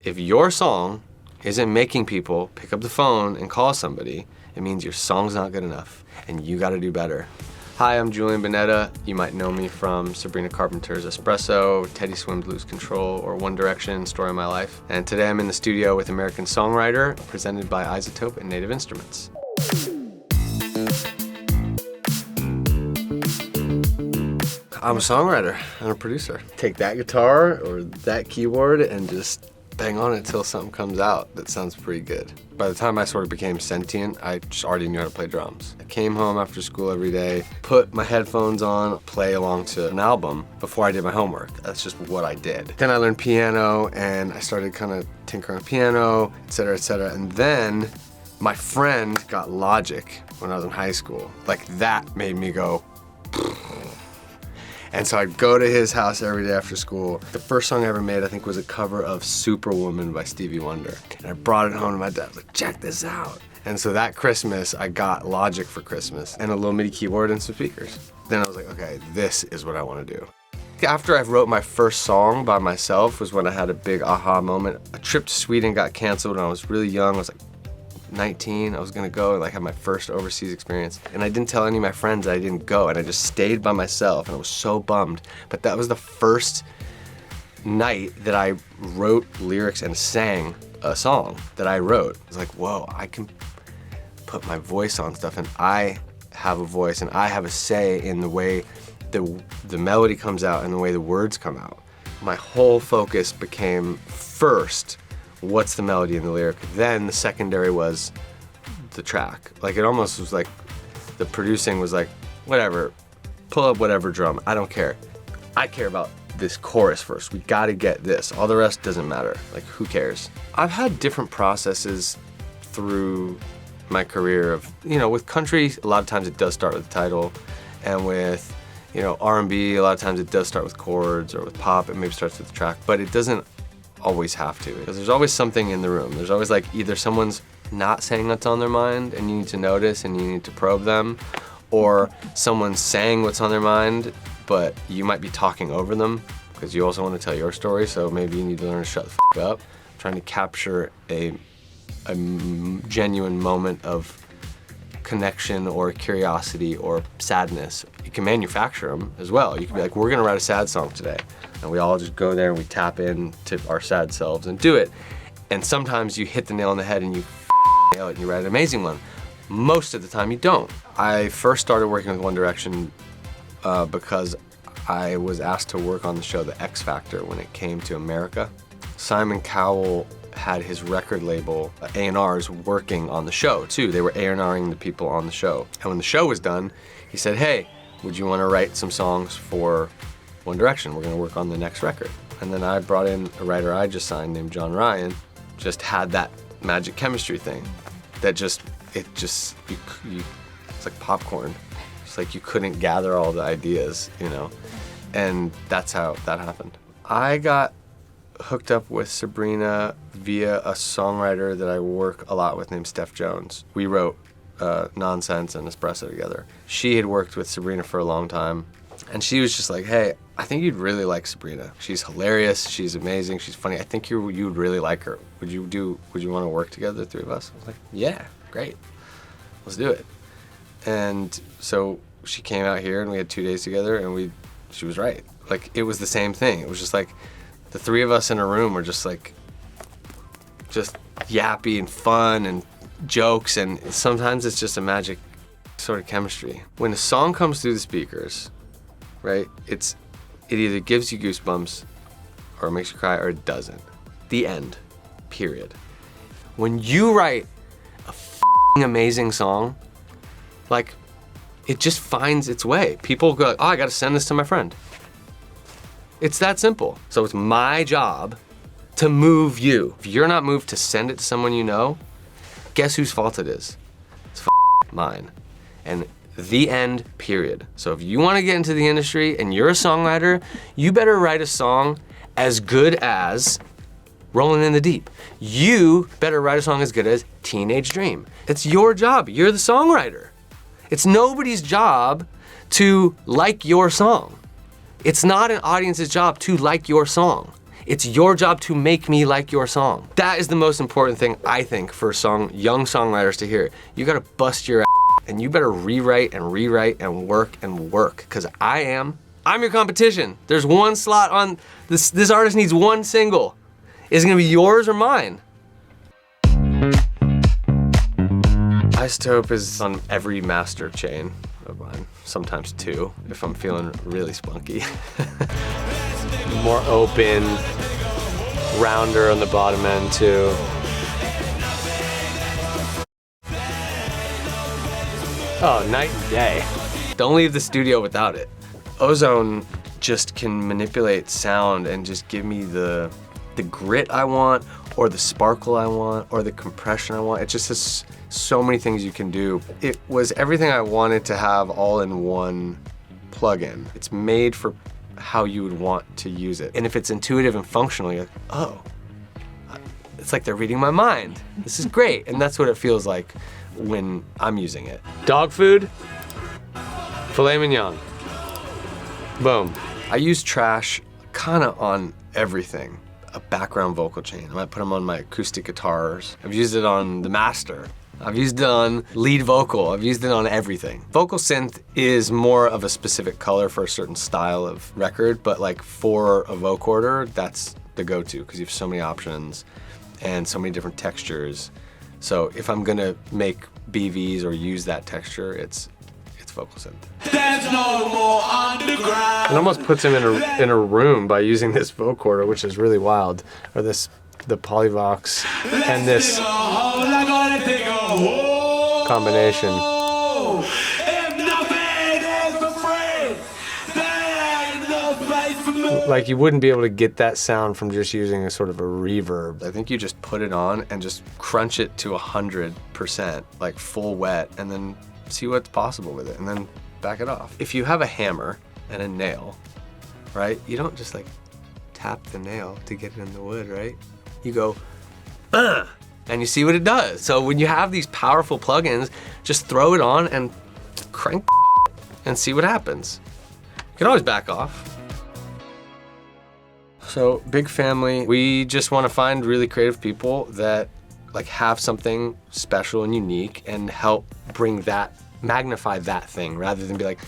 If your song isn't making people pick up the phone and call somebody, it means your song's not good enough and you gotta do better. Hi, I'm Julian Bunetta. You might know me from Sabrina Carpenter's Espresso, Teddy Swims Lose Control, or One Direction, Story of My Life. And today I'm in the studio with American Songwriter, presented by iZotope and Native Instruments. I'm a songwriter and a producer. Take that guitar or that keyboard and just bang on it till something comes out that sounds pretty good. By the time I sort of became sentient, I just already knew how to play drums. I came home after school every day, put my headphones on, play along to an album before I did my homework. That's just what I did. Then I learned piano and I started kind of tinkering with piano, et cetera, et cetera. And then my friend got Logic when I was in high school. Like that made me go, and so I'd go to his house every day after school. The first song I ever made, I think, was a cover of Superwoman by Stevie Wonder. And I brought it home to my dad. I was like, check this out. And so that Christmas, I got Logic for Christmas and a little MIDI keyboard and some speakers. Then I was like, okay, this is what I want to do. After I wrote my first song by myself was when I had a big aha moment. A trip to Sweden got canceled when I was really young. I was like 19, I was gonna go and like have my first overseas experience. And I didn't tell any of my friends that I didn't go, and I just stayed by myself and I was so bummed. But that was the first night that I wrote lyrics and sang a song that I wrote. I was like, whoa, I can put my voice on stuff and I have a voice and I have a say in the way the melody comes out and the way the words come out. My whole focus became first, what's the melody in the lyric? Then the secondary was the track. Like it almost was like the producing was like, whatever, pull up whatever drum, I don't care. I care about this chorus first. We gotta get this. All the rest doesn't matter. Like who cares? I've had different processes through my career of, with country, a lot of times it does start with the title, and with, R&B, a lot of times it does start with chords, or with pop, it maybe starts with the track, but it doesn't always have to, because there's always something in the room. There's always like either someone's not saying what's on their mind and you need to notice and you need to probe them, or someone's saying what's on their mind but you might be talking over them because you also want to tell your story, so maybe you need to learn to shut the f up. Trying to capture a genuine moment of connection or curiosity or sadness. You can manufacture them as well. You can be like, we're gonna write a sad song today. And we all just go there and we tap into our sad selves and do it. And sometimes you hit the nail on the head and you nail it and you write an amazing one. Most of the time you don't. I first started working with One Direction because I was asked to work on the show The X Factor when it came to America. Simon Cowell had his record label, A&Rs, working on the show too. They were A&Ring the people on the show. And when the show was done, he said, hey, would you want to write some songs for One Direction? We're gonna work on the next record. And then I brought in a writer I just signed named John Ryan, just had that magic chemistry thing that it's like popcorn. It's like you couldn't gather all the ideas, and that's how that happened. I got hooked up with Sabrina via a songwriter that I work a lot with named Steph Jones. We wrote Nonsense and Espresso together. She had worked with Sabrina for a long time, and she was just like, hey, I think you'd really like Sabrina. She's hilarious, she's amazing, she's funny. I think you'd really like her. Would you want to work together, the three of us? I was like, yeah, great, let's do it. And so she came out here and we had 2 days together and she was right. Like it was the same thing. It was just like the three of us in a room were just yappy and fun and jokes, and sometimes it's just a magic sort of chemistry. When a song comes through the speakers, right, it either gives you goosebumps or it makes you cry or it doesn't. The end, period. When you write a amazing song, like it just finds its way. People go, oh, I gotta send this to my friend. It's that simple. So it's my job to move you. If you're not moved to send it to someone you know, guess whose fault it is? It's mine. And the end, period. So if you want to get into the industry and you're a songwriter, you better write a song as good as Rolling in the Deep. You better write a song as good as Teenage Dream. It's your job. You're the songwriter. It's nobody's job to like your song. It's not an audience's job to like your song. It's your job to make me like your song. That is the most important thing, I think, for young songwriters to hear. You gotta bust your ass, and you better rewrite and work, because I'm your competition. There's one slot on, this artist needs one single. Is it gonna be yours or mine? iZotope is on every master chain of mine, sometimes two, if I'm feeling really spunky. More open, rounder on the bottom end too. Oh, night and day. Don't leave the studio without it. Ozone just can manipulate sound and just give me the grit I want, or the sparkle I want, or the compression I want. It just has so many things you can do. It was everything I wanted to have all in one plugin. It's made for how you would want to use it. And if it's intuitive and functional, you're like, oh, it's like they're reading my mind. This is great. And that's what it feels like when I'm using it. Dog food, filet mignon, boom. I use trash kind of on everything. A background vocal chain. I might put them on my acoustic guitars. I've used it on the master. I've used it on lead vocal. I've used it on everything. Vocal synth is more of a specific color for a certain style of record, but like for a vocoder, that's the go-to because you have so many options and so many different textures. So if I'm gonna make BVs or use that texture, it's vocal synth. There's no more underground. It almost puts him in a room by using this vocoder, which is really wild. Or the Polyvox and this combination. Like you wouldn't be able to get that sound from just using a sort of a reverb. I think you just put it on and just crunch it to 100%, like full wet, and then see what's possible with it, and then back it off. If you have a hammer and a nail, right? You don't just like tap the nail to get it in the wood, right? You go, and you see what it does. So when you have these powerful plugins, just throw it on and crank and see what happens. You can always back off. So big family, we just want to find really creative people that like have something special and unique and help bring that, magnify that thing rather than be like,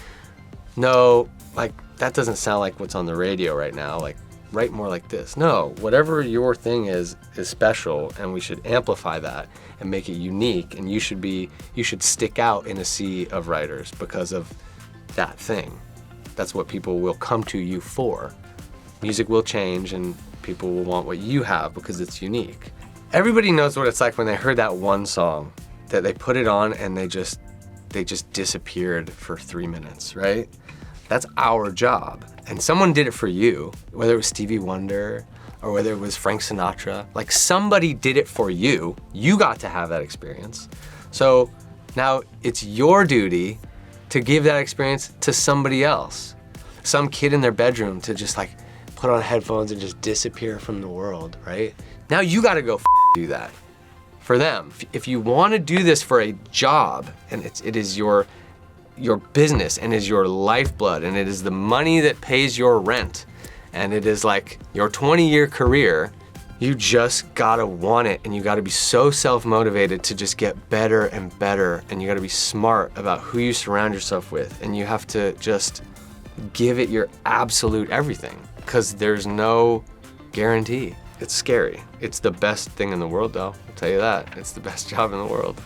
no, like that doesn't sound like what's on the radio right now, like write more like this. No, whatever your thing is special, and we should amplify that and make it unique, and you should stick out in a sea of writers because of that thing. That's what people will come to you for. Music will change and people will want what you have because it's unique. Everybody knows what it's like when they heard that one song, that they put it on and they just disappeared for 3 minutes, right? That's our job. And someone did it for you, whether it was Stevie Wonder or whether it was Frank Sinatra. Like somebody did it for you. You got to have that experience. So now it's your duty to give that experience to somebody else. Some kid in their bedroom to just like put on headphones and just disappear from the world, right? Now you gotta go do that for them. If you wanna do this for a job, and it is your business and is your lifeblood, and it is the money that pays your rent, and it is like your 20-year career, you just gotta want it, and you gotta be so self-motivated to just get better and better, and you gotta be smart about who you surround yourself with, and you have to just give it your absolute everything, because there's no guarantee. It's scary. It's the best thing in the world though, I'll tell you that. It's the best job in the world.